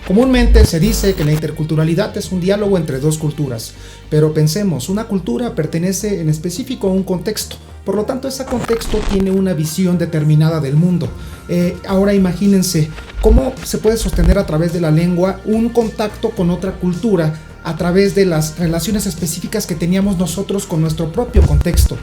Comúnmente se dice que la interculturalidad es un diálogo entre dos culturas, pero pensemos, una cultura pertenece en específico a un contexto, por lo tanto ese contexto tiene una visión determinada del mundo. Ahora imagínense cómo se puede sostener a través de la lengua un contacto con otra cultura a través de las relaciones específicas que teníamos nosotros con nuestro propio contexto.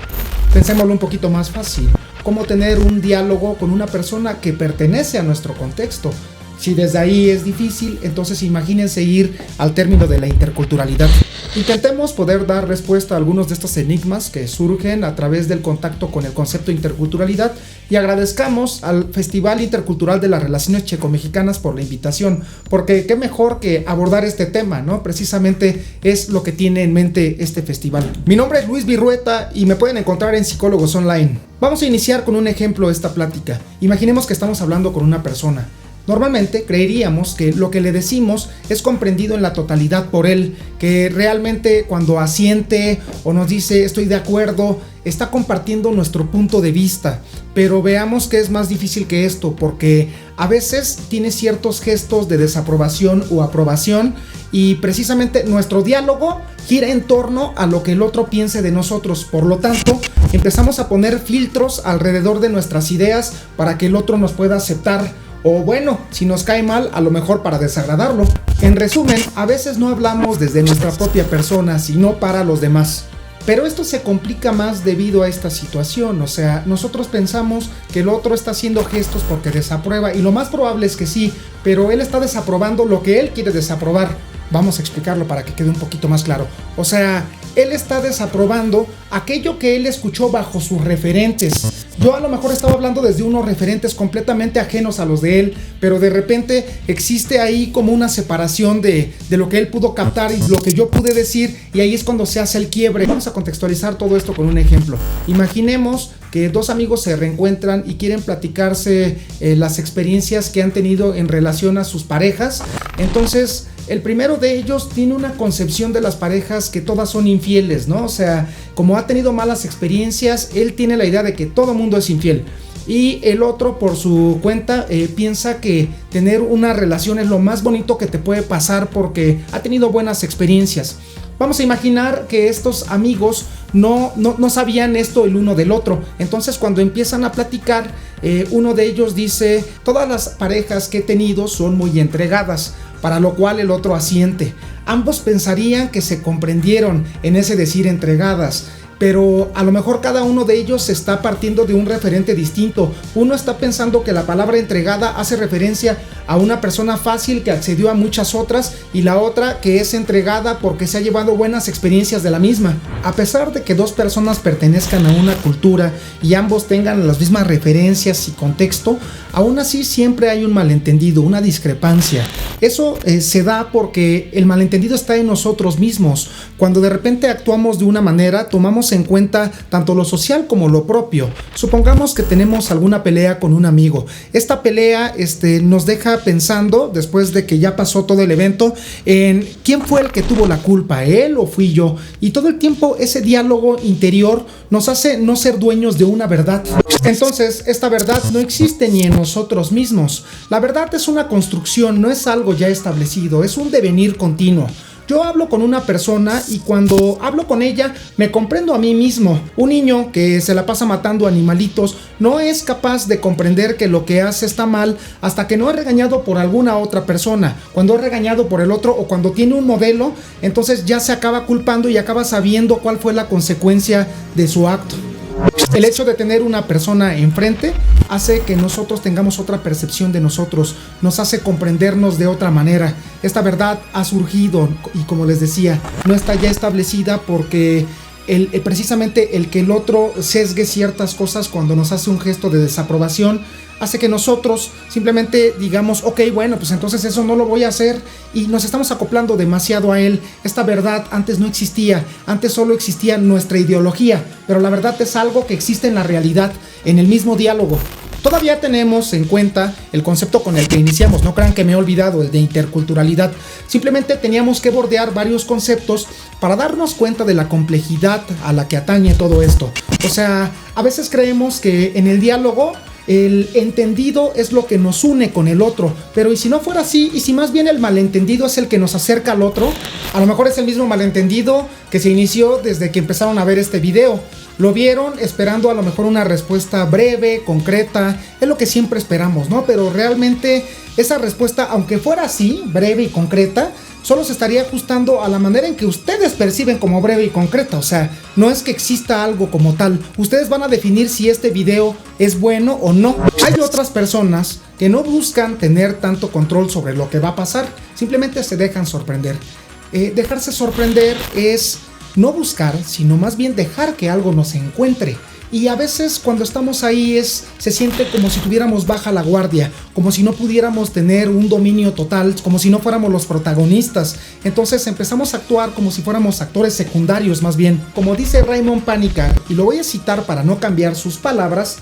Pensémoslo un poquito más fácil, cómo tener un diálogo con una persona que pertenece a nuestro contexto. Si desde ahí es difícil, entonces imagínense ir al término de la interculturalidad. Intentemos poder dar respuesta a algunos de estos enigmas que surgen a través del contacto con el concepto de interculturalidad y agradezcamos al Festival Intercultural de las Relaciones Checo-Mexicanas por la invitación, porque qué mejor que abordar este tema, ¿no? Precisamente es lo que tiene en mente este festival. Mi nombre es Luis Virrueta y me pueden encontrar en Psicólogos Online. Vamos a iniciar con un ejemplo de esta plática. Imaginemos que estamos hablando con una persona. Normalmente creeríamos que lo que le decimos es comprendido en la totalidad por él, que realmente cuando asiente o nos dice estoy de acuerdo, está compartiendo nuestro punto de vista. Pero veamos que es más difícil que esto, porque a veces tiene ciertos gestos de desaprobación o aprobación y precisamente nuestro diálogo gira en torno a lo que el otro piense de nosotros. Por lo tanto, empezamos a poner filtros alrededor de nuestras ideas para que el otro nos pueda aceptar. O bueno, si nos cae mal, a lo mejor para desagradarlo. En resumen, a veces no hablamos desde nuestra propia persona, sino para los demás. Pero esto se complica más debido a esta situación, o sea, nosotros pensamos que el otro está haciendo gestos porque desaprueba, y lo más probable es que sí, pero él está desaprobando lo que él quiere desaprobar. Vamos a explicarlo para que quede un poquito más claro. O sea, él está desaprobando aquello que él escuchó bajo sus referentes. Yo a lo mejor estaba hablando desde unos referentes completamente ajenos a los de él, pero de repente existe ahí como una separación de lo que él pudo captar y lo que yo pude decir, y ahí es cuando se hace el quiebre. Vamos a contextualizar todo esto con un ejemplo. Imaginemos que dos amigos se reencuentran y quieren platicarse las experiencias que han tenido en relación a sus parejas. Entonces, el primero de ellos tiene una concepción de las parejas que todas son infieles, ¿no? O sea, como ha tenido malas experiencias, él tiene la idea de que todo mundo es infiel. Y el otro, por su cuenta, piensa que tener una relación es lo más bonito que te puede pasar porque ha tenido buenas experiencias. Vamos a imaginar que estos amigos no sabían esto el uno del otro. Entonces, cuando empiezan a platicar, uno de ellos dice: todas las parejas que he tenido son muy entregadas, para lo cual el otro asiente. Ambos pensarían que se comprendieron en ese decir entregadas, pero a lo mejor cada uno de ellos está partiendo de un referente distinto. Uno está pensando que la palabra entregada hace referencia a una persona fácil que accedió a muchas otras, y la otra que es entregada porque se ha llevado buenas experiencias de la misma. A pesar de que dos personas pertenezcan a una cultura y ambos tengan las mismas referencias y contexto, aún así siempre hay un malentendido, una discrepancia. Eso se da porque el malentendido está en nosotros mismos. Cuando de repente actuamos de una manera, tomamos en cuenta tanto lo social como lo propio. Supongamos que tenemos alguna pelea con un amigo. Esta pelea nos deja pensando, después de que ya pasó todo el evento, en quién fue el que tuvo la culpa, él o fui yo. Y todo el tiempo ese diálogo interior nos hace no ser dueños de una verdad. Entonces, esta verdad no existe ni en nosotros mismos. La verdad es una construcción, no es algo ya establecido, es un devenir continuo. Yo hablo con una persona y cuando hablo con ella me comprendo a mí mismo. Un niño que se la pasa matando animalitos no es capaz de comprender que lo que hace está mal hasta que no es regañado por alguna otra persona. Cuando es regañado por el otro o cuando tiene un modelo, entonces ya se acaba culpando y acaba sabiendo cuál fue la consecuencia de su acto. El hecho de tener una persona enfrente hace que nosotros tengamos otra percepción de nosotros, nos hace comprendernos de otra manera. Esta verdad ha surgido y, como les decía, no está ya establecida porque precisamente el que el otro sesgue ciertas cosas cuando nos hace un gesto de desaprobación hace que nosotros simplemente digamos: ok, bueno, pues entonces eso no lo voy a hacer, y nos estamos acoplando demasiado a él. Esta verdad antes no existía, antes solo existía nuestra ideología, pero la verdad es algo que existe en la realidad, en el mismo diálogo. Todavía tenemos en cuenta el concepto con el que iniciamos, no crean que me he olvidado, el de interculturalidad. Simplemente teníamos que bordear varios conceptos para darnos cuenta de la complejidad a la que atañe todo esto. O sea, a veces creemos que en el diálogo el entendido es lo que nos une con el otro, pero ¿y si no fuera así? ¿Y si más bien el malentendido es el que nos acerca al otro? A lo mejor es el mismo malentendido que se inició desde que empezaron a ver este video. Lo vieron esperando a lo mejor una respuesta breve, concreta, es lo que siempre esperamos, ¿no? Pero realmente esa respuesta, aunque fuera así, breve y concreta, solo se estaría ajustando a la manera en que ustedes perciben como breve y concreta. O sea, no es que exista algo como tal. Ustedes van a definir si este video es bueno o no. Hay otras personas que no buscan tener tanto control sobre lo que va a pasar, simplemente se dejan sorprender. Dejarse sorprender es no buscar, sino más bien dejar que algo nos encuentre. Y a veces cuando estamos ahí se siente como si tuviéramos baja la guardia, como si no pudiéramos tener un dominio total, como si no fuéramos los protagonistas. Entonces empezamos a actuar como si fuéramos actores secundarios más bien. Como dice Raymond Panica, y lo voy a citar para no cambiar sus palabras,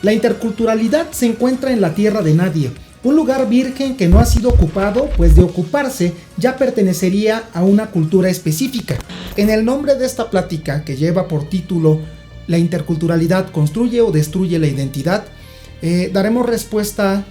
la interculturalidad se encuentra en la tierra de nadie. Un lugar virgen que no ha sido ocupado, pues de ocuparse ya pertenecería a una cultura específica. En el nombre de esta plática, que lleva por título ¿La interculturalidad construye o destruye la identidad?, daremos respuesta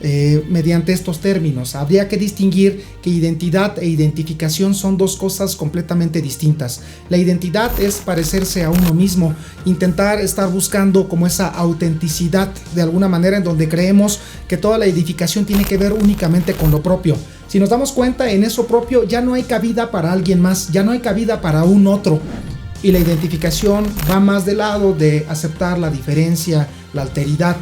mediante estos términos. Habría que distinguir que identidad e identificación son dos cosas completamente distintas. La identidad es parecerse a uno mismo, intentar estar buscando como esa autenticidad de alguna manera, en donde creemos que toda la edificación tiene que ver únicamente con lo propio. Si nos damos cuenta, en eso propio ya no hay cabida para alguien más, ya no hay cabida para un otro. Y la identificación va más del lado de aceptar la diferencia, la alteridad.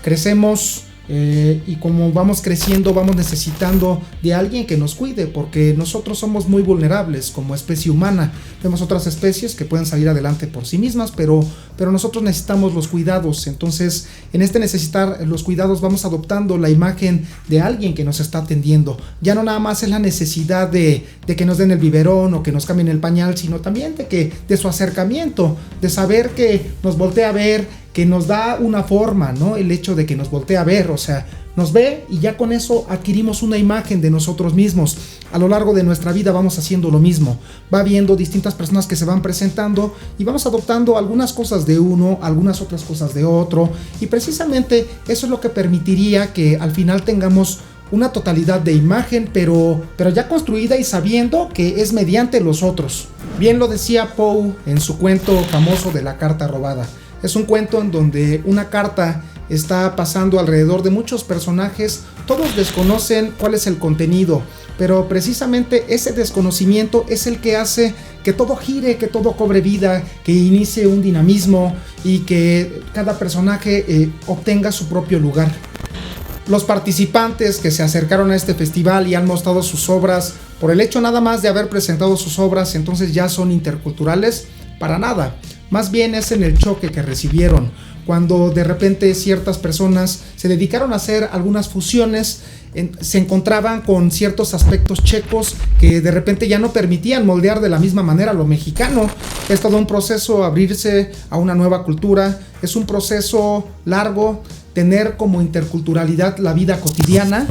Crecemos y como vamos creciendo vamos necesitando de alguien que nos cuide, porque nosotros somos muy vulnerables como especie humana. Vemos otras especies que pueden salir adelante por sí mismas, pero nosotros necesitamos los cuidados. Entonces, en este necesitar los cuidados vamos adoptando la imagen de alguien que nos está atendiendo. Ya no nada más es la necesidad de que nos den el biberón o que nos cambien el pañal, sino también de su acercamiento, de saber que nos voltea a ver, que nos da una forma, ¿no? El hecho de que nos voltea a ver, o sea, nos ve y ya con eso adquirimos una imagen de nosotros mismos. A lo largo de nuestra vida vamos haciendo lo mismo. Va viendo distintas personas que se van presentando y vamos adoptando algunas cosas de uno, algunas otras cosas de otro. Y precisamente eso es lo que permitiría que al final tengamos una totalidad de imagen, pero ya construida y sabiendo que es mediante los otros. Bien lo decía Poe en su cuento famoso de la carta robada. Es un cuento en donde una carta está pasando alrededor de muchos personajes, todos desconocen cuál es el contenido, pero precisamente ese desconocimiento es el que hace que todo gire, que todo cobre vida, que inicie un dinamismo y que cada personaje obtenga su propio lugar. Los participantes que se acercaron a este festival y han mostrado sus obras, por el hecho nada más de haber presentado sus obras, entonces ya son interculturales, para nada. Más bien es en el choque que recibieron, cuando de repente ciertas personas se dedicaron a hacer algunas fusiones, se encontraban con ciertos aspectos checos que de repente ya no permitían moldear de la misma manera lo mexicano. Es todo un proceso abrirse a una nueva cultura, es un proceso largo, tener como interculturalidad la vida cotidiana,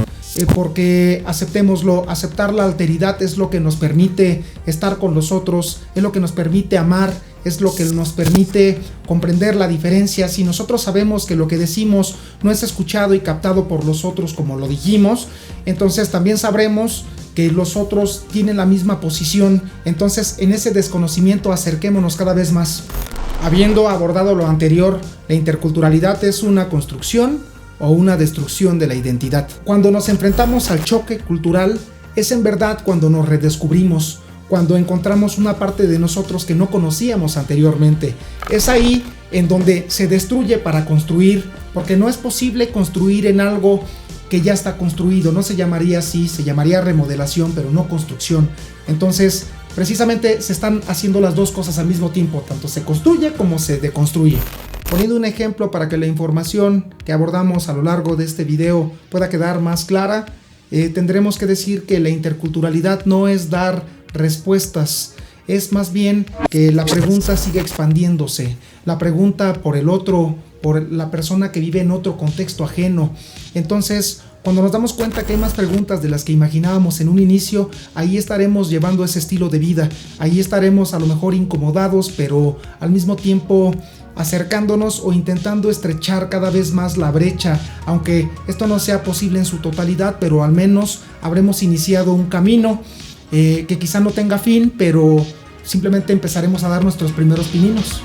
porque aceptémoslo, aceptar la alteridad es lo que nos permite estar con los otros, es lo que nos permite amar, es lo que nos permite comprender la diferencia. Si nosotros sabemos que lo que decimos no es escuchado y captado por los otros como lo dijimos, entonces también sabremos que los otros tienen la misma posición. Entonces, en ese desconocimiento acerquémonos cada vez más. Habiendo abordado lo anterior, la interculturalidad es una construcción o una destrucción de la identidad. Cuando nos enfrentamos al choque cultural, es en verdad cuando nos redescubrimos, cuando encontramos una parte de nosotros que no conocíamos anteriormente. Es ahí en donde se destruye para construir, porque no es posible construir en algo que ya está construido. No se llamaría así, se llamaría remodelación, pero no construcción. Entonces, precisamente se están haciendo las dos cosas al mismo tiempo, tanto se construye como se deconstruye. Poniendo un ejemplo para que la información que abordamos a lo largo de este video pueda quedar más clara, tendremos que decir que la interculturalidad no es dar respuestas, es más bien que la pregunta siga expandiéndose, la pregunta por el otro, por la persona que vive en otro contexto ajeno. Entonces, cuando nos damos cuenta que hay más preguntas de las que imaginábamos en un inicio, ahí estaremos llevando ese estilo de vida, ahí estaremos a lo mejor incomodados, pero al mismo tiempo acercándonos o intentando estrechar cada vez más la brecha, aunque esto no sea posible en su totalidad, pero al menos habremos iniciado un camino que quizá no tenga fin, pero simplemente empezaremos a dar nuestros primeros pininos.